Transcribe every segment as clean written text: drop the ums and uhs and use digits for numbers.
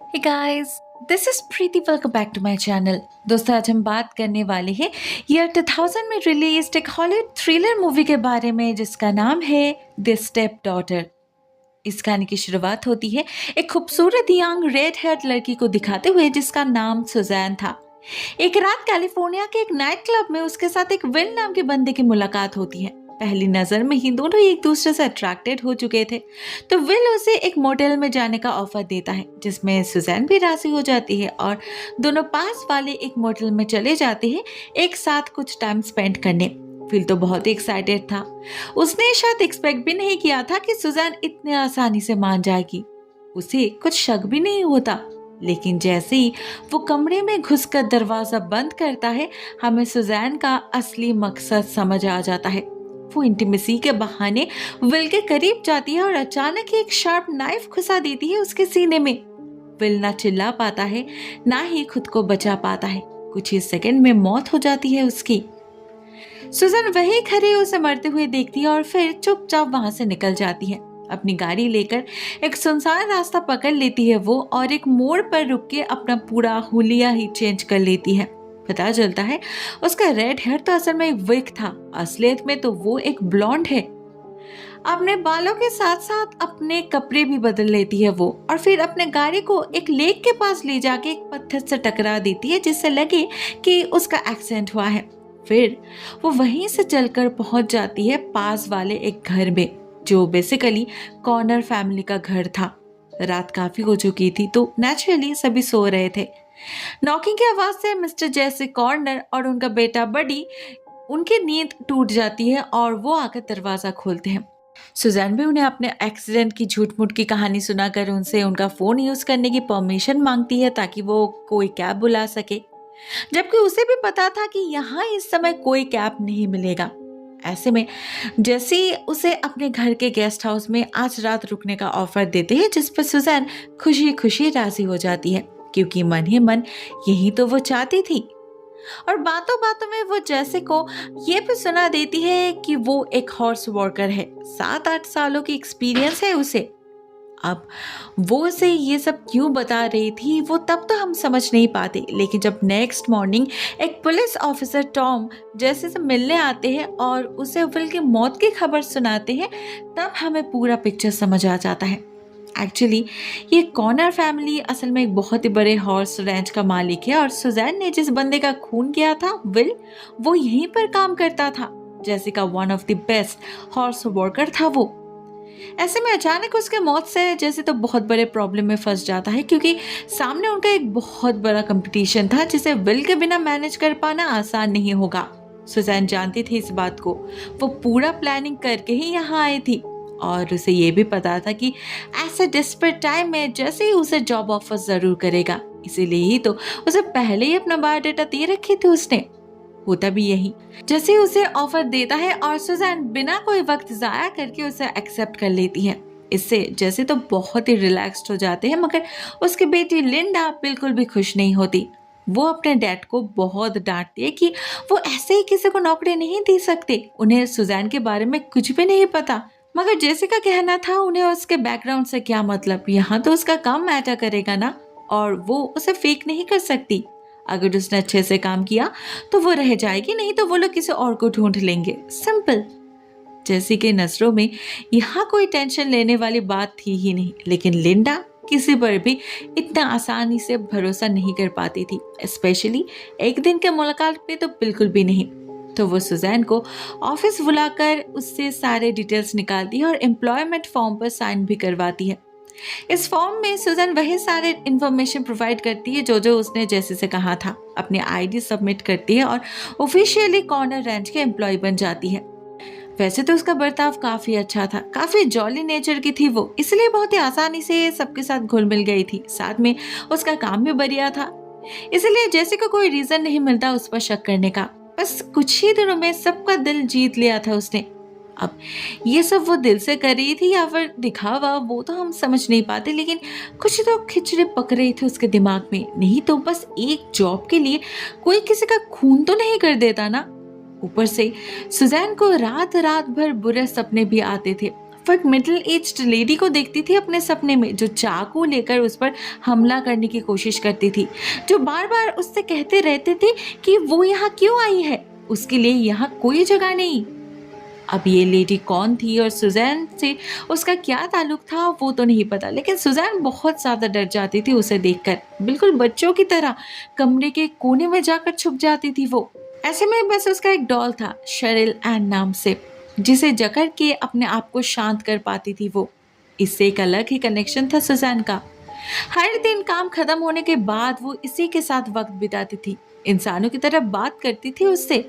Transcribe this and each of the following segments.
Hey guys, this is Preeti. Welcome back to my channel. दोस्तों, आज हम बात करने वाले हैं ईयर 2000 में रिलीज एक हॉलीवुड थ्रिलर मूवी के बारे में जिसका नाम है द स्टेप डॉटर। इस कहानी की शुरुआत होती है एक खूबसूरत यंग रेड हेयर्ड लड़की को दिखाते हुए जिसका नाम सुजैन था। एक रात कैलिफोर्निया के एक नाइट क्लब में उसके साथ एक विल नाम के बंदे की मुलाकात होती है। पहली नजर में ही दोनों एक दूसरे से अट्रैक्टेड हो चुके थे, तो विल उसे एक मोटेल में जाने का ऑफर देता है जिसमें सुजैन भी राजी हो जाती है और दोनों पास वाले एक मोटेल में चले जाते हैं एक साथ कुछ टाइम स्पेंड करने। विल तो बहुत ही एक्साइटेड था। उसने शायद एक्सपेक्ट भी नहीं किया था कि सुजैन इतने आसानी से मान जाएगी। उसे कुछ शक भी नहीं होता, लेकिन जैसे ही वो कमरे में घुसकर दरवाजा बंद करता है, हमें सुजैन का असली मकसद समझ आ जाता है। वो इंटीमेसी के बहाने विल के करीब जाती है और अचानक ही एक शार्प नाइफ घुसा देती है उसके सीने में। विल ना चिल्ला पाता है, ना ही खुद को बचा पाता है। कुछ ही सेकंड में मौत हो जाती है उसकी। सुजन वही खड़े उसे मरते हुए देखती है और फिर चुपचाप वहां से निकल जाती है। अपनी गाड़ी लेकर एक सुनसान रास्ता पकड़ लेती है वो, और एक मोड़ पर रुक के अपना पूरा हुलिया ही चेंज कर लेती है। पता चलता है उसका रेड हेयर तो असल में एक विग था, असलियत में तो वो एक ब्लॉन्ड है। अपने बालों के साथ साथ अपने कपड़े भी बदल लेती है वो, और फिर अपने गाड़ी को एक लेक के पास ले जाके एक पत्थर से टकरा देती है जिससे लगे कि उसका एक्सीडेंट हुआ है। फिर वो वहीं से चलकर पहुंच जाती है पास वाले एक घर में, जो बेसिकली कॉर्नर फैमिली का घर था। रात काफी हो चुकी थी तो नेचुरली सभी सो रहे थे। नॉकिंग की आवाज से मिस्टर जैसे कॉर्नर और उनका बेटा बडी, उनकी नींद टूट जाती है और वो आकर दरवाजा खोलते हैं। सुजैन भी उन्हें अपने एक्सीडेंट की झूठ मूठ की कहानी सुनाकर उनसे उनका फोन यूज करने की परमिशन मांगती है ताकि वो कोई कैब बुला सके, जबकि उसे भी पता था कि यहाँ इस समय कोई कैब नहीं मिलेगा। ऐसे में जैसे उसे अपने घर के गेस्ट हाउस में आज रात रुकने का ऑफर देते हैं, जिस पर सुजैन खुशी खुशी राजी हो जाती है, क्योंकि मन ही मन यही तो वो चाहती थी। और बातों बातों में वो जैसे को ये भी सुना देती है कि वो एक हॉर्स वर्कर है, 7-8 सालों की एक्सपीरियंस है उसे। अब वो उसे ये सब क्यों बता रही थी वो तब तो हम समझ नहीं पाते, लेकिन जब नेक्स्ट मॉर्निंग एक पुलिस ऑफिसर टॉम जैसे से मिलने आते हैं और उसे विल की मौत की खबर सुनाते हैं, तब हमें पूरा पिक्चर समझ आ जाता है। एक्चुअली ये कॉर्नर फैमिली असल में एक बहुत ही बड़े हॉर्स रैंच का मालिक है, और सुजैन ने जिस बंदे का खून किया था विल, वो यहीं पर काम करता था। जैसे का one of the best horse worker था वो। ऐसे में अचानक उसके मौत से जैसे तो बहुत बड़े प्रॉब्लम में फंस जाता है, क्योंकि सामने उनका एक बहुत बड़ा कंपटीशन था जिसे विल के बिना मैनेज कर पाना आसान नहीं होगा। सुजैन जानती थी इस बात को। वो पूरा प्लानिंग करके ही यहाँ आई थी, और उसे ये भी पता था कि ऐसे डिस्परेट टाइम में जैसे ही उसे जॉब ऑफर जरूर करेगा, इसीलिए ही तो उसे पहले ही अपना बायोडाटा दे रखी थी उसने। होता भी यही। जैसे ही उसे ऑफर देता है और सुजैन बिना कोई वक्त जाया करके उसे एक्सेप्ट कर लेती है। इससे जैसे तो बहुत ही रिलैक्स्ड हो जाते हैं, मगर उसकी बेटी लिंडा बिल्कुल भी खुश नहीं होती। वो अपने डैड को बहुत डांटती है कि वो ऐसे ही किसी को नौकरी नहीं दे सकते, उन्हें सुजैन के बारे में कुछ भी नहीं पता। मगर जैसे का कहना था उन्हें उसके बैकग्राउंड से क्या मतलब, यहाँ तो उसका काम मैटर करेगा ना, और वो उसे फेक नहीं कर सकती। अगर उसने अच्छे से काम किया तो वो रह जाएगी, नहीं तो वो लोग किसी और को ढूंढ लेंगे। सिंपल। जैसी के नजरों में यहाँ कोई टेंशन लेने वाली बात थी ही नहीं, लेकिन लिंडा किसी पर भी इतना आसानी से भरोसा नहीं कर पाती थी, स्पेशली एक दिन के मुलाकात पे तो बिल्कुल भी नहीं। तो वो सुजैन को ऑफिस बुलाकर उससे सारे डिटेल्स निकालती है और एम्प्लॉयमेंट फॉर्म पर साइन भी करवाती है। इस फॉर्म में सुजन वही सारे इंफॉर्मेशन प्रोवाइड करती है जो उसने जैसे से कहा था। अपनी आईडी सबमिट करती है और ऑफिशियली कॉर्नर रैंच के एम्प्लॉय बन जाती है। वैसे तो उसका बर्ताव काफी अच्छा था, काफी जॉली नेचर की थी वो, इसलिए बहुत ही आसानी से सबके साथ घुल मिल गई थी। साथ में उसका काम भी बढ़िया था, इसलिए जैसे को कोई रीजन नहीं मिलता उस पर शक करने का। बस कुछ ही दिनों में सबका दिल जीत लिया था उसने। अब ये सब वो दिल से कर रही थी या फिर दिखावा, वो तो हम समझ नहीं पाते, लेकिन कुछ तो खिचड़े पक रहे थे उसके दिमाग में। नहीं तो बस एक जॉब के लिए कोई किसी का खून तो नहीं कर देता ना। ऊपर से सुजैन को रात रात भर बुरे सपने भी आते थे। वो एक मिडिल एज्ड लेडी को देखती थी अपने सपने में, जो चाकू लेकर उस पर हमला करने की कोशिश करती थी, जो बार बार उससे कहते रहते थे कि वो यहाँ क्यों आई है, उसके लिए यहाँ कोई जगह नहीं। अब ये लेडी कौन थी और सुजैन से उसका क्या ताल्लुक था वो तो नहीं पता, लेकिन सुजैन बहुत ज़्यादा डर जाती थी उसे देखकर। बिल्कुल बच्चों की तरह कमरे के कोने में जाकर छुप जाती थी वो। ऐसे में बस उसका एक डॉल था शेरिल एन नाम से, जिसे जकड़ के अपने आप को शांत कर पाती थी वो। इससे एक अलग ही कनेक्शन था सुजैन का। हर दिन काम खत्म होने के बाद वो इसी के साथ वक्त बिताती थी, इंसानों की तरह बात करती थी उससे,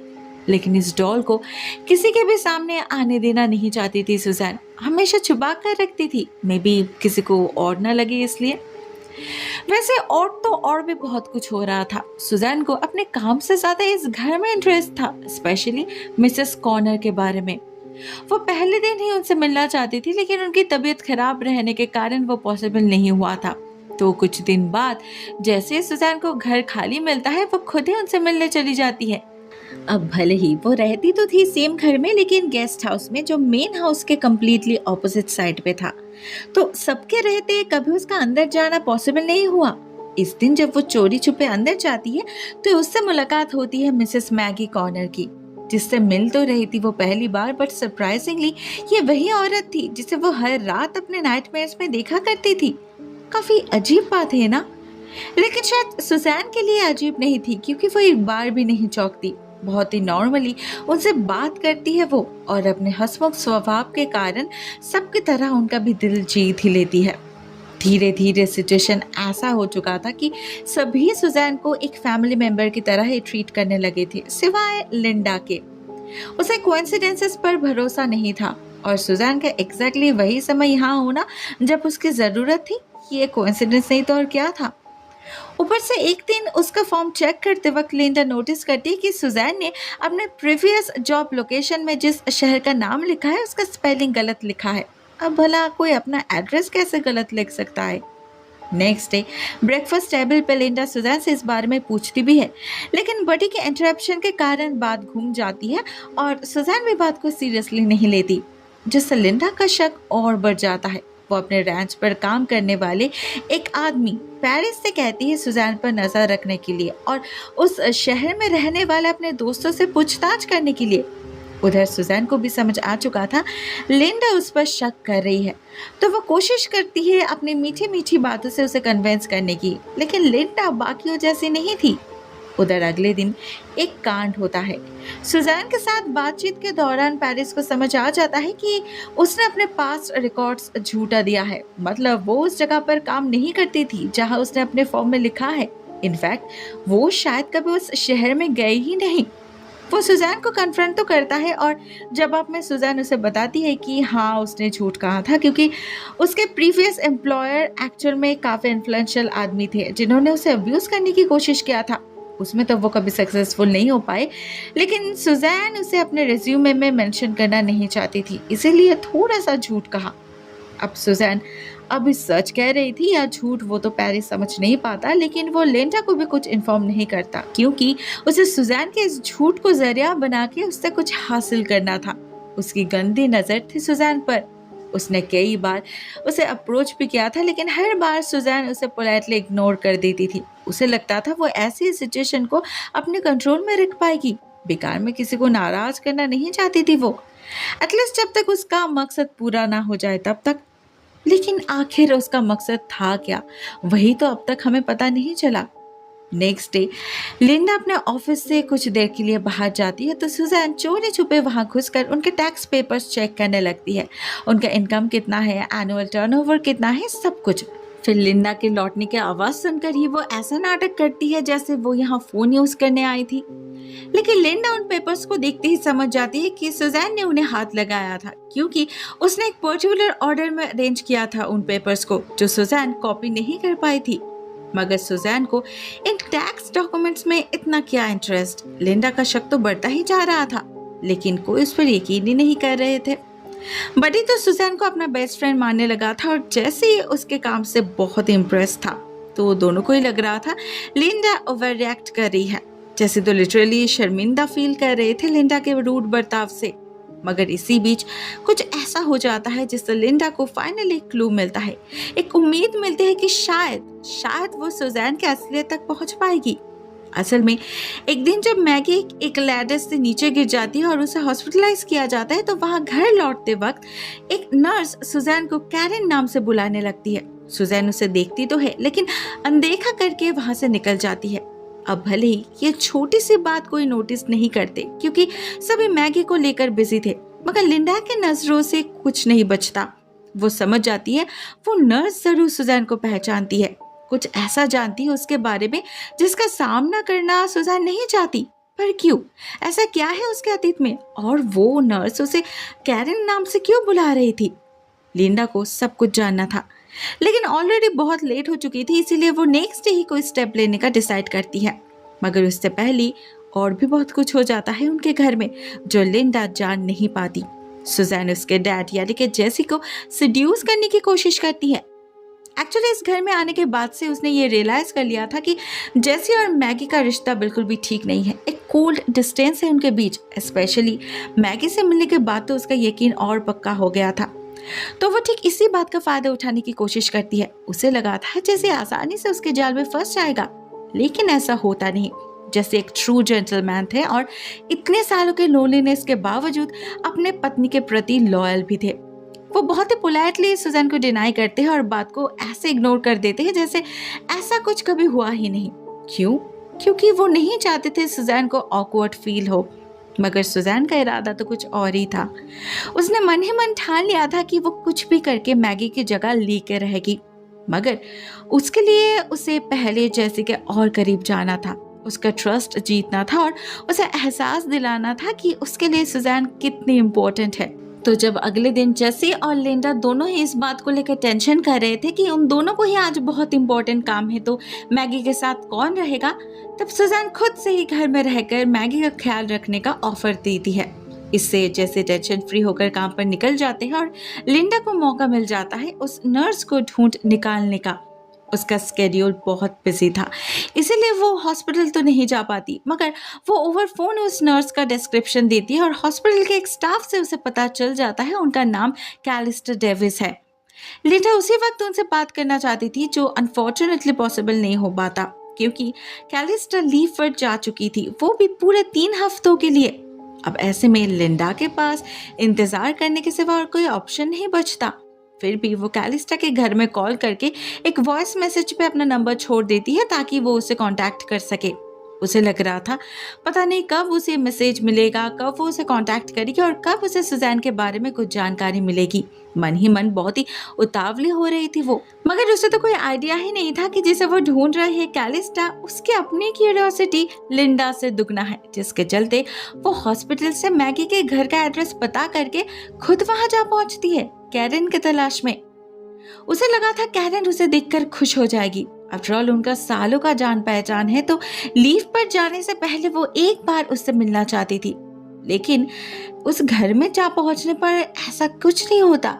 लेकिन इस डॉल को किसी के भी सामने आने देना नहीं चाहती थी सुजैन। हमेशा छुपा कर रखती थी, मे बी किसी को और न लगे इसलिए। वैसे और भी बहुत कुछ हो रहा था। सुजैन को अपने काम से ज्यादा इस घर में इंटरेस्ट था, स्पेशली मिसेस कॉर्नर के बारे में। वो पहले दिन ही उनसे मिलना चाहती थी, लेकिन उनकी तबीयत खराब रहने के कारण वो पॉसिबल नहीं हुआ था। तो कुछ दिन बाद जैसे सुजैन को घर खाली मिलता है, वो खुद ही उनसे मिलने चली जाती है। अब भले ही वो रहती तो थी सेम घर में, लेकिन गेस्ट हाउस में, जो मेन हाउस के कम्प्लीटली ऑपोजिट साइड पे था। तो सबके रहते कभी उसका अंदर जाना पॉसिबल नहीं हुआ। इस दिन जब वो चोरी छुपे अंदर जाती है तो उससे मुलाकात होती है मिसेस मैगी कॉर्नर की, जिससे मिल तो रही थी वो पहली बार, बट सरप्राइजिंगली ये वही औरत थी जिसे वो हर रात अपने नाइटमेयर्स में देखा करती थी। काफी अजीब बात है ना, लेकिन शायद सुजैन के लिए अजीब नहीं थी, क्योंकि वो एक बार भी नहीं चौंकती। बहुत ही नॉर्मली उनसे बात करती है वो, और अपने हंसमुख स्वभाव के कारण सबकी तरह उनका भी दिल जीत ही लेती है। धीरे धीरे सिचुएशन ऐसा हो चुका था कि सभी सुजैन को एक फैमिली मेंबर की तरह ही ट्रीट करने लगे थे, सिवाय लिंडा के। उसे कोइंसिडेंसेस पर भरोसा नहीं था, और सुजैन का एग्जैक्टली वही समय यहाँ होना जब उसकी जरूरत थी, ये कोइंसिडेंस नहीं तो और क्या था। ऊपर से एक दिन उसका फॉर्म चेक करते वक्त लिंडा नोटिस करती है कि सुजैन ने अपने प्रीवियस जॉब लोकेशन में जिस शहर का नाम लिखा है उसका स्पेलिंग गलत लिखा है। अब भला कोई अपना एड्रेस कैसे गलत लिख सकता है। नेक्स्ट डे ब्रेकफास्ट टेबल पे लिंडा सुजैन से इस बारे में पूछती भी है, लेकिन बडी के इंटरप्शन के कारण बात घूम जाती है और सुजैन भी बात को सीरियसली नहीं लेती, जिससे लिंडा का शक और बढ़ जाता है। वो अपने रैंच पर काम करने वाले एक आदमी पेरिस से कहती है सुजैन पर नजर रखने के लिए, और उस शहर में रहने वाले अपने दोस्तों से पूछताछ करने के लिए। उधर सुजैन को भी समझ आ चुका था लिंडा उस पर शक कर रही है, तो वो कोशिश करती है अपनी मीठी मीठी बातों से उसे कन्विंस करने की, लेकिन लिंडा बाकियों जैसी नहीं थी। उधर अगले दिन एक कांड होता है। सुजैन के साथ बातचीत के दौरान पेरिस को समझ आ जाता है कि उसने अपने पास्ट रिकॉर्ड्स झूठा दिया है। मतलब वो उस जगह पर काम नहीं करती थी जहां उसने अपने फॉर्म में लिखा है। इनफैक्ट वो शायद कभी उस शहर में गए ही नहीं। वो सुजैन को कन्फ्रंट तो करता है, और जवाब में सुजैन उसे बताती है कि हाँ उसने झूठ कहा था, क्योंकि उसके प्रीवियस एम्प्लॉयर एक्चुअल में काफ़ी इन्फ्लुएंशियल आदमी थे जिन्होंने उसे अब्यूज़ करने की कोशिश किया था। उसमें तो वो कभी सक्सेसफुल नहीं हो पाए, लेकिन सुजैन उसे अपने रिज्यूमे में मेंशन करना नहीं चाहती थी, इसीलिए थोड़ा सा झूठ कहा। अब सुजैन अभी सच कह रही थी या झूठ वो तो पेरिस समझ नहीं पाता, लेकिन वो लिंडा को भी कुछ इन्फॉर्म नहीं करता, क्योंकि उसे सुजैन के इस झूठ को जरिया बना के उससे कुछ हासिल करना था। उसकी गंदी नज़र थी सुजैन पर। उसने कई बार उसे अप्रोच भी किया था, लेकिन हर बार सुजैन उसे पोलाइटली इग्नोर कर देती थी। उसे लगता था वो ऐसी सिचुएशन को अपने कंट्रोल में रख पाएगी। बेकार में किसी को नाराज करना नहीं चाहती थी वो, एटलीस्ट जब तक उसका मकसद पूरा ना हो जाए तब तक। लेकिन आखिर उसका मकसद था क्या, वही तो अब तक हमें पता नहीं चला। नेक्स्ट डे लिंडा अपने ऑफिस से कुछ देर के लिए बाहर जाती है, तो सुजैन चोरी छुपे वहां घुसकर उनके टैक्स पेपर्स चेक करने लगती है। उनका इनकम कितना है, एनुअल टर्नओवर कितना है, सब कुछ। फिर लिंडा के लौटने की आवाज़ सुनकर ही वो ऐसा नाटक करती है जैसे वो यहाँ फ़ोन यूज़ करने आई थी। लेकिन लिंडा उन पेपर्स को देखते ही समझ जाती है कि सुजैन ने उन्हें हाथ लगाया था, क्योंकि उसने एक पर्टिकुलर ऑर्डर में अरेंज किया था उन पेपर्स को, जो सुजैन कॉपी नहीं कर पाई थी। मगर सुजैन को इन टैक्स डॉक्यूमेंट्स में इतना क्या इंटरेस्ट। लिंडा का शक तो बढ़ता ही जा रहा था, लेकिन कोई उस पर यकीन ही नहीं कर रहे थे। बडी तो सुजैन को अपना बेस्ट फ्रेंड मानने लगा था, और जैसे ही उसके काम से बहुत इम्प्रेस था, तो दोनों को ही लग रहा था लिंडा ओवर रिएक्ट कर रही है, जैसे तो लिटरली शर्मिंदा फील कर रहे थे लिंडा के रूड बर्ताव से। मगर इसी बीच कुछ ऐसा हो जाता है जिससे लिंडा को फाइनली एक क्लू मिलता है। एक उम्मीद मिलती है कि शायद वो सुजैन के असलियत तक पहुंच पाएगी। असल में एक दिन जब मैगी एक लैडर से नीचे गिर जाती है और उसे हॉस्पिटलाइज किया जाता है, तो वहां घर लौटते वक्त एक नर्स सुजैन को कैरन नाम से बुलाने लगती है। सुजैन उसे देखती तो है लेकिन अनदेखा करके वहां से निकल जाती है। अब भले ही ये छोटी सी बात कोई नोटिस नहीं करते क्योंकि सभी मैगी को लेकर बिजी थे, मगर लिंडा के नजरों से कुछ नहीं बचता। वो समझ जाती है वो नर्स जरूर सुजैन को पहचानती है, कुछ ऐसा जानती है उसके बारे में जिसका सामना करना सुजैन नहीं चाहती। पर क्यों? ऐसा क्या है उसके अतीत में? और वो नर्स उसे कैरन नाम से क्यों बुला रही थी? लिंडा को सब कुछ जानना था, लेकिन ऑलरेडी बहुत लेट हो चुकी थी, इसीलिए वो नेक्स्ट डे ही कोई स्टेप लेने का डिसाइड करती है। मगर उससे पहले और भी बहुत कुछ हो जाता है उनके घर में जो लिंडा जान नहीं पाती। सुजैन उसके डैड यानी कि जेसी को सेड्यूस करने की कोशिश करती है। एक्चुअली इस घर में आने के बाद से उसने ये रियलाइज कर लिया था कि जेसी और मैगी का रिश्ता बिल्कुल भी ठीक नहीं है। एक कोल्ड डिस्टेंस है उनके बीच। स्पेशली मैगी से मिलने के बाद तो उसका यकीन और पक्का हो गया था। तो वो ठीक इसी बात का फायदा उठाने की कोशिश करती है। उसे लगा था जैसे आसानी से उसके जाल में फंस जाएगा, लेकिन ऐसा होता नहीं। जैसे एक ट्रू जेंटलमैन थे और इतने सालों के लोनलीनेस के बावजूद अपने पत्नी के प्रति लॉयल भी थे। वो बहुत ही पोलाइटली सुजैन को डिनाई करते हैं और बात को ऐसे इग्नोर कर देते हैं जैसे ऐसा कुछ कभी हुआ ही नहीं। क्यों? क्योंकि वो नहीं चाहते थे सुजैन को ऑकवर्ड फील हो। मगर सुजैन का इरादा तो कुछ और ही था। उसने मन ही मन ठान लिया था कि वो कुछ भी करके मैगी की जगह लेके रहेगी, मगर उसके लिए उसे पहले जैसे के और करीब जाना था, उसका ट्रस्ट जीतना था और उसे एहसास दिलाना था कि उसके लिए सुजैन कितनी इम्पोर्टेंट है। तो जब अगले दिन जेसी और लिंडा दोनों ही इस बात को लेकर टेंशन कर रहे थे कि उन दोनों को ही आज बहुत इंपॉर्टेंट काम है, तो मैगी के साथ कौन रहेगा, तब सुजैन खुद से ही घर में रहकर मैगी का ख्याल रखने का ऑफर देती है। इससे जैसे टेंशन फ्री होकर काम पर निकल जाते हैं और लिंडा को मौका मिल जाता है उस नर्स को ढूंढ निकालने का। उसका स्केड्यूल बहुत बिजी था, इसीलिए वो हॉस्पिटल तो नहीं जा पाती, मगर वो ओवर फोन उस नर्स का डिस्क्रिप्शन देती है और हॉस्पिटल के एक स्टाफ से उसे पता चल जाता है उनका नाम कैलिस्टर डेविस है। लिंडा उसी वक्त उनसे बात करना चाहती थी, जो अनफॉर्चुनेटली पॉसिबल नहीं हो पाता क्योंकि कैलिस्टर लीव पर जा चुकी थी, वो भी पूरे 3 हफ्तों के लिए। अब ऐसे में लिंडा के पास इंतजार करने के सिवा और कोई ऑप्शन नहीं बचता। फिर भी वो कैलिस्टा के घर में कॉल करके एक वॉइस मैसेज पे अपना नंबर छोड़ देती है ताकि वो उसे कांटेक्ट कर सके। उसे लग रहा था पता नहीं कब उसे मैसेज मिलेगा, कब वो उसे कांटेक्ट करेगी और कब उसे सुजैन के बारे में कुछ जानकारी मिलेगी। मन ही मन बहुत ही उतावली हो रही थी वो, मगर उसे तो कोई आइडिया ही नहीं था कि जिसे वो ढूंढ रही है कैलिस्टा, उसकी अपनी क्यूरियोसिटी लिंडा से दुगना है, जिसके चलते वो हॉस्पिटल से मैगी के घर का एड्रेस पता करके खुद वहां जा पहुंचती है कैरन की तलाश में। उसे लगा था कैरन उसे देखकर खुश हो जाएगी। आफ्टर ऑल उनका सालों का जान पहचान है, तो लीव पर जाने से पहले वो एक बार उससे मिलना चाहती थी। लेकिन उस घर में जा पहुंचने पर ऐसा कुछ नहीं होता।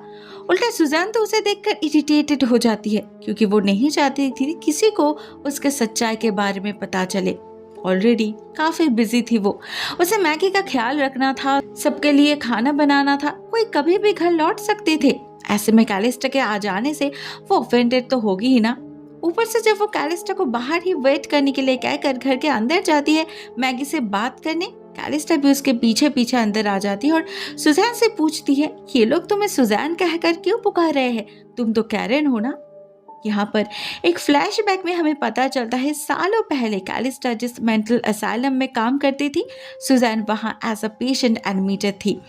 उल्टा सुजैन तो उसे देखकर इरिटेटेड हो जाती है क्योंकि वो नहीं चाहती थी किसी को उसके सच्चाई के बारे में पता चले। ऑलरेडी काफी बिजी थी वो। उसे मैगी का ख्याल रखना था, सबके लिए खाना बनाना था, कोई कभी भी घर लौट सकते थे। ऐसे में कैलिस्टा के आ जाने से वो ऑफेंडेड तो होगी ही ना। ऊपर से जब वो कैलिस्टा को बाहर ही वेट करने के लिए कहकर घर के अंदर जाती है मैगी से बात करने, कैलिस्टा भी उसके पीछे पीछे अंदर आ जाती है और सुजैन से पूछती है ये लोग तुम्हें सुजैन कहकर क्यों पुकार रहे हैं, तुम तो कैरन हो ना। यहाँ पर एक फ्लैशबैक में हमें पता चलता है सालों पहले कैलिस्टा जिस मेंटल असाइलम में काम करती थी, सुजैन वहाँ एज अ पेशेंट एडमिटेड थी।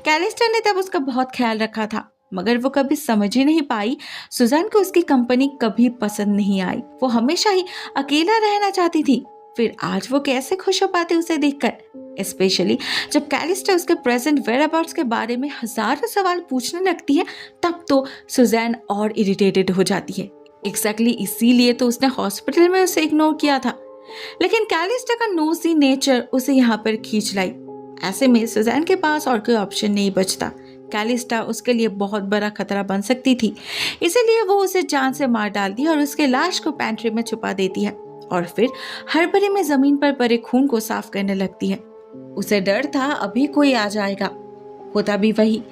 कैलिस्टा ने तब उसका बहुत ख्याल रखा था, मगर वो कभी समझ ही नहीं पाई सुजैन को उसकी कंपनी कभी पसंद नहीं आई। वो हमेशा ही अकेला रहना चाहती थी। फिर आज वो कैसे खुश हो पाते उसे देखकर, स्पेशली जब कैलिस्टा उसके प्रेजेंट वेयरअबाउट्स के बारे में हजारों सवाल पूछने लगती है, तब तो सुजैन और इरिटेटेड हो जाती है। एग्जैक्टली इसीलिए तो उसने हॉस्पिटल में उसे इग्नोर किया था, लेकिन कैलिस्टा का नोजी नेचर उसे यहाँ पर खींच लाई। ऐसे में सुजैन के पास और कोई ऑप्शन नहीं बचता। कैलिस्टा उसके लिए बहुत बड़ा खतरा बन सकती थी, इसीलिए वो उसे जान से मार डालती है और उसके लाश को पैंट्री में छुपा देती है और फिर हड़बड़ी में जमीन पर पड़े खून को साफ करने लगती है। उसे डर था अभी कोई आ जाएगा, होता भी वही।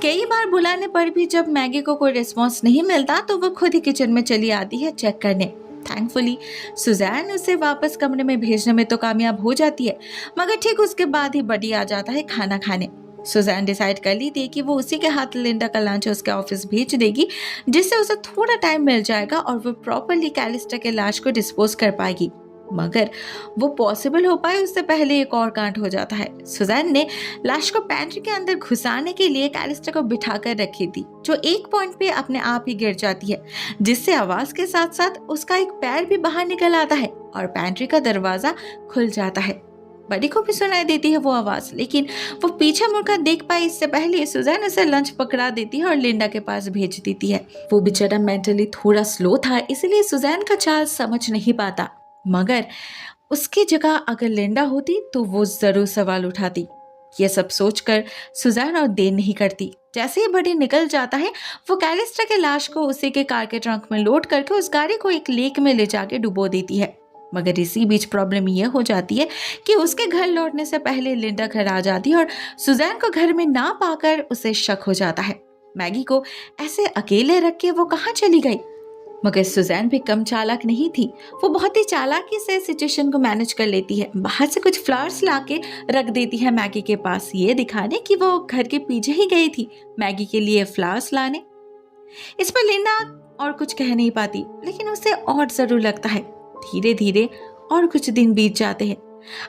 कई बार बुलाने पर भी जब मैगी को कोई रिस्पॉन्स नहीं मिलता तो वो खुद ही किचन में चली आती है चेक करने। थैंकफुली सुजैन उसे वापस कमरे में भेजने में तो कामयाब हो जाती है, मगर ठीक उसके बाद ही बडी आ जाता है खाना खाने। सुजैन डिसाइड कर ली थी कि वो उसी के हाथ लिंडा का लंच उसके ऑफिस भेज देगी, जिससे उसे थोड़ा टाइम मिल जाएगा और वो प्रॉपरली कैलिस्टा के लाश को डिस्पोज कर पाएगी। मगर वो पॉसिबल हो पाए उससे पहले एक और कांड हो जाता है। सुजैन ने लाश को पैंट्री के अंदर घुसाने के लिए कैलिस्टा को बिठा कर रखी थी, जो एक पॉइंट पे अपने आप ही गिर जाती है, जिससे आवाज के साथ साथ उसका एक पैर भी बाहर निकल आता है और पैंट्री का दरवाजा खुल जाता है। बडी को भी सुनाई देती है वो आवाज, लेकिन वो पीछे मुड़कर देख पाए इससे पहले सुजैन उसे लंच पकड़ा देती है और लिंडा के पास भेज देती है। वो बेचारा मेंटली थोड़ा स्लो था, इसलिए सुजैन का चाल समझ नहीं पाता, मगर उसकी जगह अगर लिंडा होती तो वो जरूर सवाल उठाती। ये सब सोचकर सुजैन और देर नहीं करती। जैसे ही बडी निकल जाता है वो कैलिस्टा के लाश को उसी के कार के ट्रंक में लोड करके उस गाड़ी को एक लेक में ले जाके डुबो देती है। मगर इसी बीच प्रॉब्लम यह हो जाती है कि उसके घर लौटने से पहले लिंडा घर आ जाती है और सुजैन को घर में ना पाकर उसे शक हो जाता है। मैगी को ऐसे अकेले रख के वो कहाँ चली गई? मगर सुजैन भी कम चालाक नहीं थी। वो बहुत ही चालाकी से सिचुएशन को मैनेज कर लेती है। बाहर से कुछ फ्लावर्स लाके रख देती है मैगी के पास, ये दिखाने कि वो घर के पीछे ही गई थी मैगी के लिए फ्लावर्स लाने। इस पर लिंडा और कुछ कह नहीं पाती, लेकिन उसे और जरूर लगता है। धीरे धीरे और कुछ दिन बीत जाते हैं।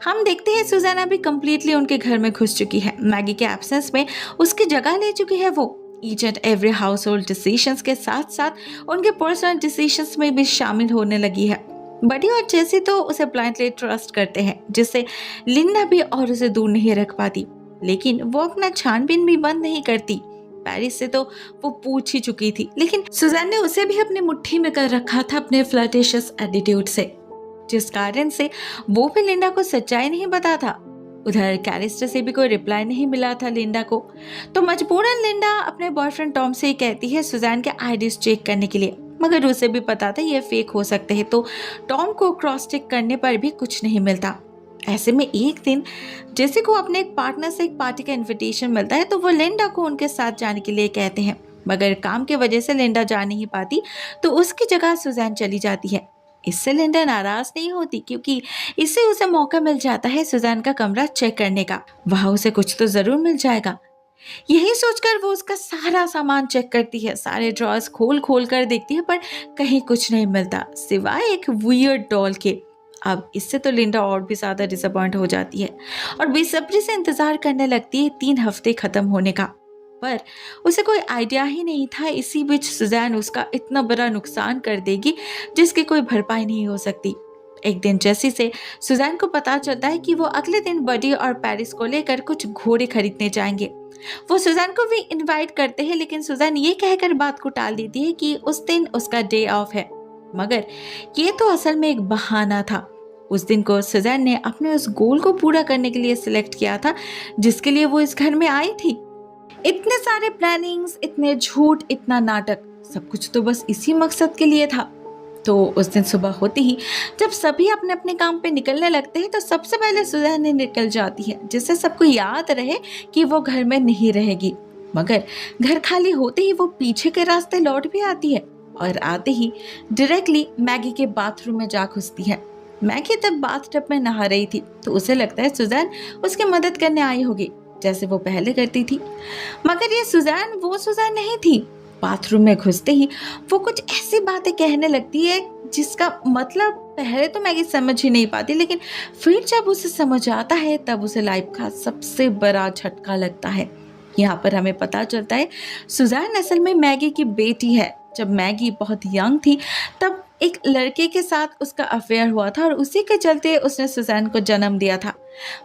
हम देखते हैं सुजैन अभी कंप्लीटली उनके घर में घुस चुकी है। मैगी के एब्सेंस में उसकी जगह ले चुकी है वो। Each and every house hold decisions के साथ साथ उनके पर्सनल डिसीजंस में भी शामिल होने लगी है। बडी और जेसी तो उसे ब्लाइंडली ट्रस्ट करते हैं, जिससे लिंडा भी और उसे दूर नहीं रख पाती। लेकिन वो अपना छानबीन भी बंद नहीं करती। पेरिस से तो वो पूछ ही चुकी थी, लेकिन सुजैन ने उसे भी अपनी मुट्ठी में कर रखा था अपने फ्लर्टेशियस एटीट्यूड से, जिस कारण से वो भी लिंडा को सच्चाई नहीं बता था। उधर कैलिस्टा से भी कोई रिप्लाई नहीं मिला था लिंडा को, तो मजबूरन लिंडा अपने बॉयफ्रेंड टॉम से ही कहती है सुजैन के आईडीज चेक करने के लिए, मगर उसे भी पता था ये फेक हो सकते हैं, तो टॉम को क्रॉस चेक करने पर भी कुछ नहीं मिलता। ऐसे में एक दिन जेसी को अपने एक पार्टनर से एक पार्टी का इनविटेशन मिलता है, तो वो लिंडा को उनके साथ जाने के लिए कहते हैं, मगर काम की वजह से लिंडा जा नहीं पाती, तो उसकी जगह सुजैन चली जाती है। इससे लिंडा नाराज नहीं होती, क्योंकि इससे उसे मौका मिल जाता है सुजैन का कमरा चेक करने का। वहां उसे कुछ तो जरूर मिल जाएगा। यही सोचकर वो उसका सारा सामान चेक करती है, सारे ड्रॉर्स खोल खोल कर देखती है, पर कहीं कुछ नहीं मिलता सिवाय एक वियर्ड डॉल के। अब इससे तो लिंडा और भी ज्यादा डिसअपॉइंट हो जाती है और बेसब्री से इंतजार करने लगती है 3 हफ्ते खत्म होने का, पर उसे कोई आइडिया ही नहीं था इसी बीच सुजैन उसका इतना बड़ा नुकसान कर देगी जिसकी कोई भरपाई नहीं हो सकती। एक दिन जेसी से सुजैन को पता चलता है कि वो अगले दिन बडी और पेरिस को लेकर कुछ घोड़े खरीदने जाएंगे। वो सुजैन को भी इनवाइट करते हैं, लेकिन सुजैन ये कहकर बात को टाल देती है कि उस दिन उसका डे ऑफ है, मगर ये तो असल में एक बहाना था। उस दिन को सुजैन ने अपने उस गोल को पूरा करने के लिए सिलेक्ट किया था जिसके लिए वो इस घर में आई थी। इतने सारे प्लानिंग्स, इतने झूठ, इतना नाटक, सब कुछ तो बस इसी मकसद के लिए था। तो उस दिन सुबह होते ही जब सभी अपने अपने काम पे निकलने लगते हैं, तो सबसे पहले सुजैन ने निकल जाती है, जिससे सबको याद रहे कि वो घर में नहीं रहेगी। मगर घर खाली होते ही वो पीछे के रास्ते लौट भी आती है और आते ही डायरेक्टली मैगी के बाथरूम में जा घुसती है। मैगी तब बाथटब में नहा रही थी, तो उसे लगता है सुजैन उसकी मदद करने आई होगी, जैसे वो पहले करती थी। मगर ये सुजैन वो सुजैन नहीं थी। बाथरूम में घुसते ही वो कुछ ऐसी बातें कहने लगती है जिसका मतलब पहले तो मैगी समझ ही नहीं पाती, लेकिन फिर जब उसे समझ आता है तब उसे लाइफ का सबसे बड़ा झटका लगता है। यहाँ पर हमें पता चलता है सुजैन असल में मैगी की बेटी है। जब मैगी बहुत यंग थी तब एक लड़के के साथ उसका अफेयर हुआ था और उसी के चलते उसने सुजैन को जन्म दिया था,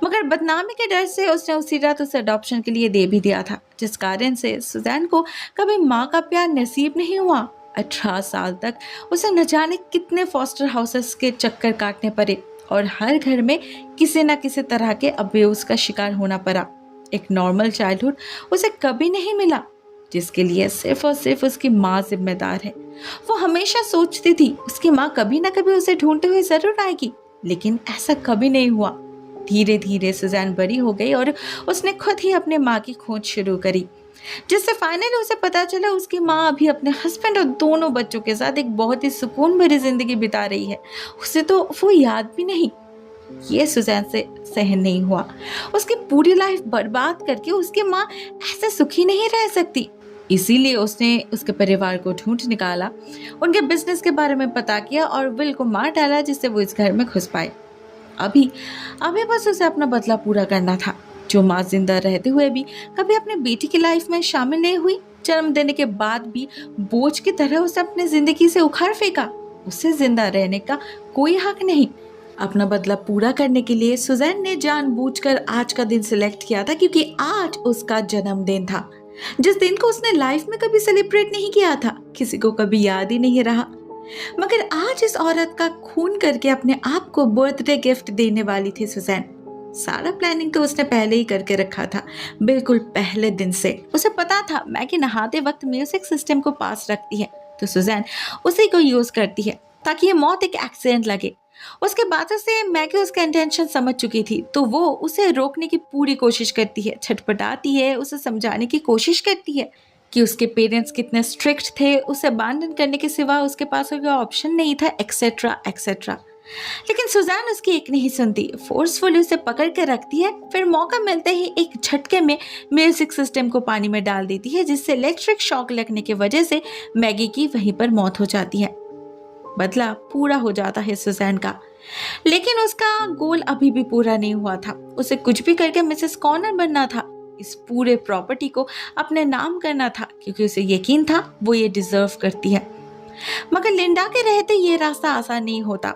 मगर बदनामी के डर से उसने उसी रात उसे अडॉप्शन के लिए दे भी दिया था, जिस कारण से सुजैन को कभी माँ का प्यार नसीब नहीं हुआ। 18 साल तक उसे न जाने कितने फॉस्टर हाउसेस के चक्कर काटने पड़े और हर घर में किसी न किसी तरह के अब्यूज का शिकार होना पड़ा। एक नॉर्मल चाइल्डहुड उसे कभी नहीं मिला, जिसके लिए सिर्फ और सिर्फ उसकी माँ जिम्मेदार है। वो हमेशा सोचती थी उसकी माँ कभी ना कभी उसे ढूंढते हुए जरूर आएगी, लेकिन ऐसा कभी नहीं हुआ। धीरे धीरे सुजैन बड़ी हो गई और उसने खुद ही अपने माँ की खोज शुरू करी, जिससे फाइनली उसे पता चला उसकी माँ अभी अपने हस्बैंड और दोनों बच्चों के साथ एक बहुत ही सुकून भरी जिंदगी बिता रही है। उसे तो वो याद भी नहीं। ये सुजैन से सहन नहीं हुआ। उसकी पूरी लाइफ बर्बाद करके उसकी माँ ऐसे सुखी नहीं रह सकती। इसीलिए उसने उसके परिवार को ढूंढ निकाला, उनके बिजनेस के बारे में पता किया और विल को मार डाला जिससे वो इस घर में घुस पाए। अभी अभी बस उसे अपना बदला पूरा करना था। जो माँ जिंदा रहते हुए भी कभी अपनी बेटी की लाइफ में शामिल नहीं हुई, जन्म देने के बाद भी बोझ की तरह उसे अपनी जिंदगी से उखाड़ फेंका। उसे जिंदा रहने का कोई हक नहीं। अपना बदला पूरा करने के लिए सुजैन ने जानबूझकर आज का दिन सिलेक्ट किया था, क्योंकि आज उसका जन्मदिन था, जिस दिन को उसने लाइफ में कभी सेलिब्रेट नहीं किया था, किसी को कभी याद ही नहीं रहा। मगर आज इस औरत का खून करके अपने आप को बर्थडे गिफ्ट देने वाली थी सुजैन। सारा प्लानिंग तो उसने पहले ही करके रखा था, बिल्कुल पहले दिन से। उसे पता था मैगी नहाते वक्त म्यूजिक सिस्टम को पास रखती है, तो सुजैन उसी को यूज करती है ताकि ये मौत एक एक्सीडेंट लगे। उसके बातों से मैगी उसका इंटेंशन समझ चुकी थी, तो वो उसे रोकने की पूरी कोशिश करती है, छटपटाती है, उसे समझाने की कोशिश करती है कि उसके पेरेंट्स कितने स्ट्रिक्ट थे, उसे अबांडन करने के सिवा उसके पास कोई ऑप्शन नहीं था, एक्सेट्रा एक्सेट्रा। लेकिन सुजैन उसकी एक नहीं सुनती, फोर्सफुली उसे पकड़ के रखती है, फिर मौका मिलते ही एक झटके में म्यूजिक सिस्टम को पानी में डाल देती है, जिससे इलेक्ट्रिक शॉक लगने की वजह से मैगी की वहीं पर मौत हो जाती है। बदला पूरा हो जाता है सुजैन का, लेकिन उसका गोल अभी भी पूरा नहीं हुआ था। उसे कुछ भी करके मिसेस कॉर्नर बनना था, इस पूरे प्रॉपर्टी को अपने नाम करना था, क्योंकि उसे यकीन था वो ये डिजर्व करती है। मगर लिंडा के रहते ये रास्ता आसान नहीं होता।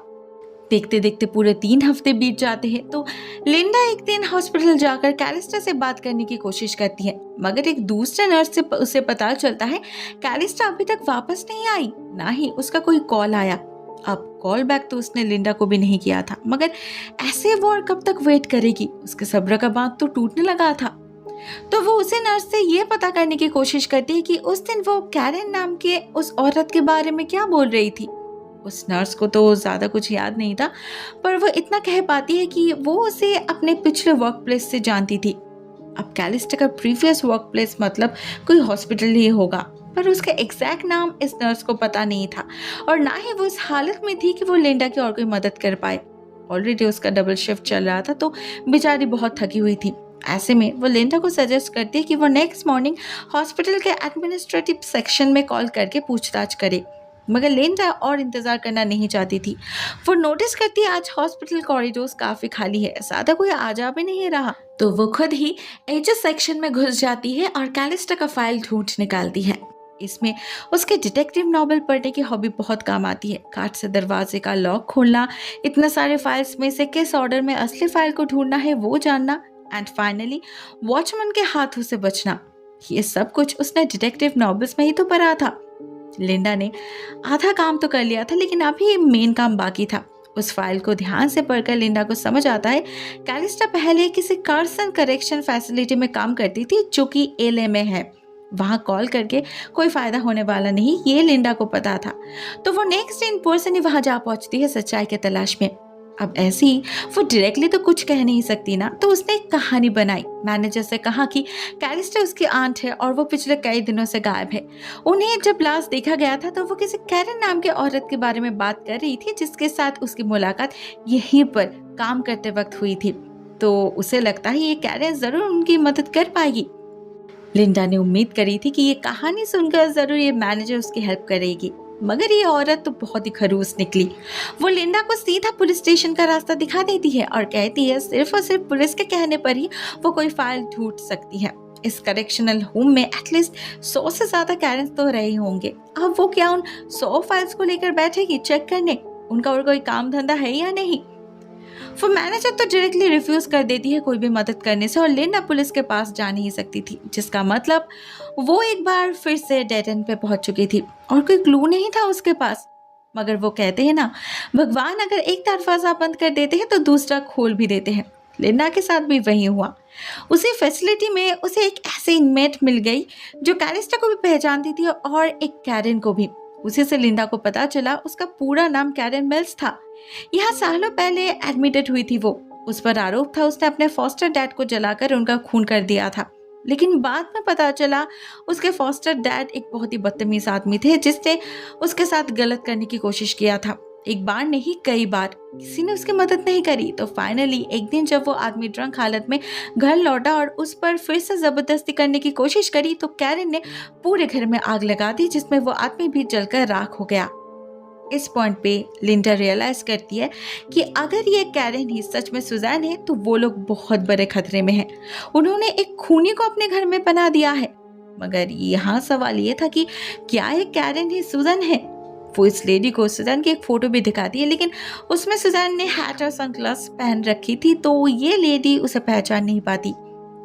देखते देखते पूरे 3 हफ्ते बीत जाते हैं, तो लिंडा एक दिन हॉस्पिटल जाकर कैलिस्टा से बात करने की कोशिश करती है, मगर एक दूसरे नर्स से उसे पता चलता है कैलिस्टा अभी तक वापस नहीं आई, ना ही उसका कोई कॉल आया। अब कॉल बैक तो उसने लिंडा को भी नहीं किया था, मगर ऐसे वो और कब तक वेट करेगी? उसके सब्र का बांध तो टूटने लगा था। तो वो उसे नर्स से ये पता करने की कोशिश करती है कि उस दिन वो कैरेन नाम के उस औरत के बारे में क्या बोल रही थी। उस नर्स को तो ज्यादा कुछ याद नहीं था, पर वो इतना कह पाती है कि वो उसे अपने पिछले वर्क प्लेस से जानती थी। अब कैलिस्टा का प्रीवियस वर्क प्लेस मतलब कोई हॉस्पिटल ही होगा, पर उसका एग्जैक्ट नाम इस नर्स को पता नहीं था, और ना ही वो इस हालत में थी कि वो लिंडा की और कोई मदद कर पाए। ऑलरेडी उसका डबल शिफ्ट चल रहा था, तो बेचारी बहुत थकी हुई थी। ऐसे में वो लिंडा को सजेस्ट करती है कि वो नेक्स्ट मॉर्निंग हॉस्पिटल के एडमिनिस्ट्रेटिव सेक्शन में कॉल करके पूछताछ करे। मगर लिंडा और इंतजार करना नहीं चाहती थी। वो नोटिस करती है आज हॉस्पिटल कॉरिडोर्स काफी खाली है, ज्यादा कोई आ जा भी नहीं रहा, तो वो खुद ही एचएस सेक्शन में घुस जाती है और कैलिस्टा का फाइल ढूंढ निकालती है। इसमें उसके डिटेक्टिव नॉवल पढ़ने की हॉबी बहुत काम आती है। काट से दरवाजे का लॉक खोलना, इतने सारे फाइल्स में से किस ऑर्डर में असली फाइल को ढूंढना है वो जानना, एंड फाइनली वॉचमैन के हाथों से बचना। ये सब कुछ उसने डिटेक्टिव नॉवेल्स में ही तो पढ़ा था। लिंडा ने आधा काम तो कर लिया था, लेकिन अभी मेन काम बाकी था। उस फाइल को ध्यान से पढ़कर लिंडा को समझ आता है कैलिस्टा पहले किसी कार्सन करेक्शन फैसिलिटी में काम करती थी, जो कि एलए में है। वहां कॉल करके कोई फायदा होने वाला नहीं, ये लिंडा को पता था। तो वो नेक्स्ट डे इन पर्सन ही वहां जा पहुंचती है सच्चाई के तलाश में। अब ऐसी वो डायरेक्टली तो कुछ कह नहीं सकती ना, तो उसने एक कहानी बनाई। मैनेजर से कहा कि कैलिस्टा उसकी आंट है और वो पिछले कई दिनों से गायब है। उन्हें जब लास्ट देखा गया था तो वो किसी कैरन नाम के औरत के बारे में बात कर रही थी, जिसके साथ उसकी मुलाकात यहीं पर काम करते वक्त हुई थी। तो उसे लगता है ये कैरन जरूर उनकी मदद कर पाएगी। लिंडा ने उम्मीद करी थी कि ये कहानी सुनकर जरूर ये मैनेजर उसकी हेल्प करेगी, मगर ये औरत तो बहुत ही खरूस निकली। वो लिंडा को सीधा पुलिस स्टेशन का रास्ता दिखा देती है और कहती है सिर्फ और सिर्फ पुलिस के कहने पर ही वो कोई फाइल ढूंढ सकती है। इस करेक्शनल होम में एटलीस्ट 100 से ज्यादा कैरेंस तो रहे होंगे। अब वो क्या उन 100 फाइल्स को लेकर बैठेगी चेक करने? उनका और कोई काम धंधा है या नहीं? वो मैनेजर तो डायरेक्टली रिफ्यूज कर देती है कोई भी मदद करने से, और लिंडा पुलिस के पास जा नहीं सकती थी, जिसका मतलब वो एक बार फिर से डेड एंड पे पहुंच चुकी थी और कोई क्लू नहीं था उसके पास। मगर वो कहते हैं ना, भगवान अगर एक दरवाजा बंद कर देते हैं तो दूसरा खोल भी देते हैं। लिंडा के साथ भी वही हुआ। उसी फैसिलिटी में उसे एक ऐसी इनमेट मिल गई जो कैलिस्टा को भी पहचानती थी और एक कैरन को भी। उसी से लिंडा को पता चला उसका पूरा नाम कैरन मिल्स था। यहाँ सालों पहले एडमिटेड हुई थी वो। उस पर आरोप था उसने अपने फॉस्टर डैड को जलाकर उनका खून कर दिया था। लेकिन बाद में पता चला उसके फॉस्टर डैड एक बहुत ही बदतमीज आदमी थे जिसने उसके साथ गलत करने की कोशिश किया था। एक बार नहीं कई बार किसी ने उसकी मदद नहीं करी। तो फाइनली एक दिन जब वो आदमी ड्रंक हालत में घर लौटा और उस पर फिर से जबरदस्ती करने की कोशिश करी तो कैरन ने पूरे घर में आग लगा दी जिसमें वो आदमी भी जलकर राख हो गया। इस पॉइंट पे लिंडा रियलाइज करती है कि अगर ये कैरन ही सच में सुजैन है तो वो लोग बहुत बड़े खतरे में हैं। उन्होंने एक खूनी को अपने घर में बना दिया है। मगर यहाँ सवाल ये था कि क्या ये कैरन ही सुजैन है। वो इस लेडी को सुजैन की एक फोटो भी दिखाती है लेकिन उसमें सुजैन ने हैट और सनग्लास पहन रखी थी तो ये लेडी उसे पहचान नहीं पाती।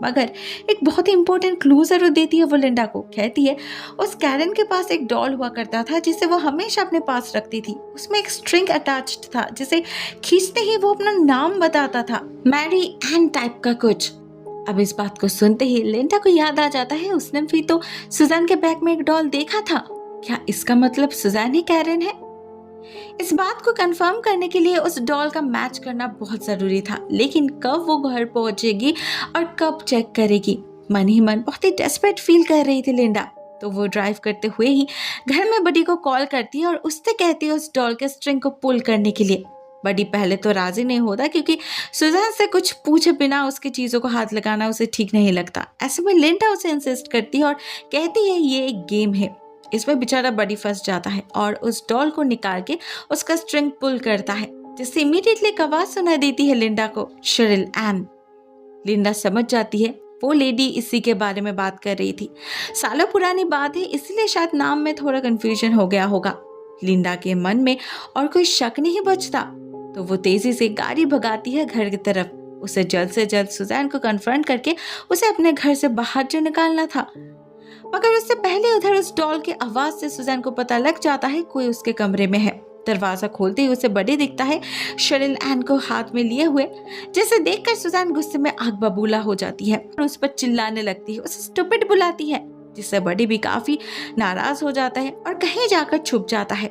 मगर एक बहुत ही इंपॉर्टेंट क्लू जरूर देती है वो लिंडा को। कहती है उस कैरन के पास एक डॉल हुआ करता था जिसे वो हमेशा अपने पास रखती थी। उसमें एक स्ट्रिंग अटैच्ड था जिसे खींचते ही वो अपना नाम बताता था, मैरी एन टाइप का कुछ। अब इस बात को सुनते ही लिंडा को याद आ जाता है उसने भी तो सुजैन के बैग में एक डॉल देखा था। क्या इसका मतलब सुजैन ही कैरन है? इस बात को कंफर्म करने के लिए उस डॉल का मैच करना बहुत जरूरी था। लेकिन कब वो घर पहुंचेगी और कब चेक करेगी? मन ही मन बहुत ही डेस्परेट फील कर रही थी लिंडा। तो वो ड्राइव करते हुए ही घर में बडी को कॉल करती है और उससे कहती है उस डॉल के स्ट्रिंग को पुल करने के लिए। बडी पहले तो राजी नहीं होता क्योंकि सुजैन से कुछ पूछे बिना उसकी चीजों को हाथ लगाना उसे ठीक नहीं लगता। ऐसे में लिंडा उसे इंसिस्ट करती है और कहती है ये एक गेम है। इसमें बेचारा बडी फंस जाता है और उस डॉल को निकाल के उसका स्ट्रिंग पुल करता है जिससे इमीडिएटली एक आवाज सुनाई देती है लिंडा को, शेरिल एन। लिंडा समझ जाती है वो लेडी इसी के बारे में बात कर रही थी। सालों पुरानी बात है इसलिए शायद नाम में थोड़ा कंफ्यूजन हो गया होगा। लिंडा के मन में और कोई शक नहीं बचता तो वो तेजी से गाड़ी भगाती है घर की तरफ। उसे जल्द से जल्द सुजैन को कन्फ्रंट करके उसे अपने घर से बाहर जो निकालना था। मगर उससे पहले उधर उस डॉल की आवाज से सुजैन को पता लग जाता है कोई उसके कमरे में है। दरवाजा खोलते ही उसे बड़ी दिखता है शेरिल एन को हाथ में लिए हुए, जिसे देखकर सुजैन गुस्से में आग बबूला हो जाती है और उस पर चिल्लाने लगती है, उसे स्टूपिड बुलाती है जिससे बड़ी भी काफी नाराज हो जाता है और कहीं जाकर छुप जाता है।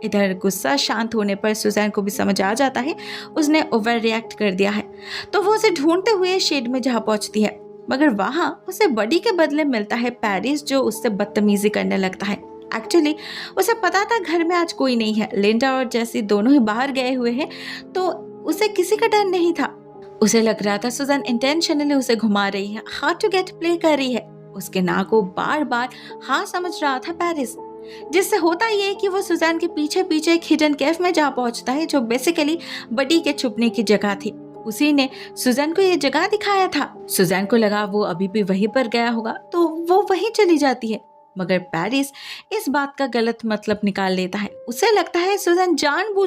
इधर गुस्सा शांत होने पर सुजैन को भी समझ आ जाता है उसने ओवर रिएक्ट कर दिया है। तो वो उसे ढूंढते हुए शेड में जहाँ पहुंचती है। मगर वहां उसे बडी के बदले मिलता है पैरिस जो उससे बदतमीजी करने लगता है। एक्चुअली उसे पता था घर में आज कोई नहीं है, लिंडा और जैसी दोनों ही बाहर गए हुए हैं तो उसे किसी का डर नहीं था। उसे लग रहा था सुजैन इंटेंशनली उसे घुमा रही है, हार्ड टू गेट प्ले कर रही है। उसके नाम को बार बार हाँ समझ रहा था पैरिस, जिससे होता ये कि वो सुजैन के पीछे पीछे एक हिडन केव में जा पहुंचता है जो बेसिकली बडी के छुपने की जगह थी। उसी ने सुजैन को ये जगह दिखाया था। सुजैन को लगा वो अभी भी वहीं पर गया होगा तो वो वहीं चली जाती है। मगर पैरिस इस बात का गलत मतलब निकाल लेता है। उसे लगता है सुजैन जानबूझ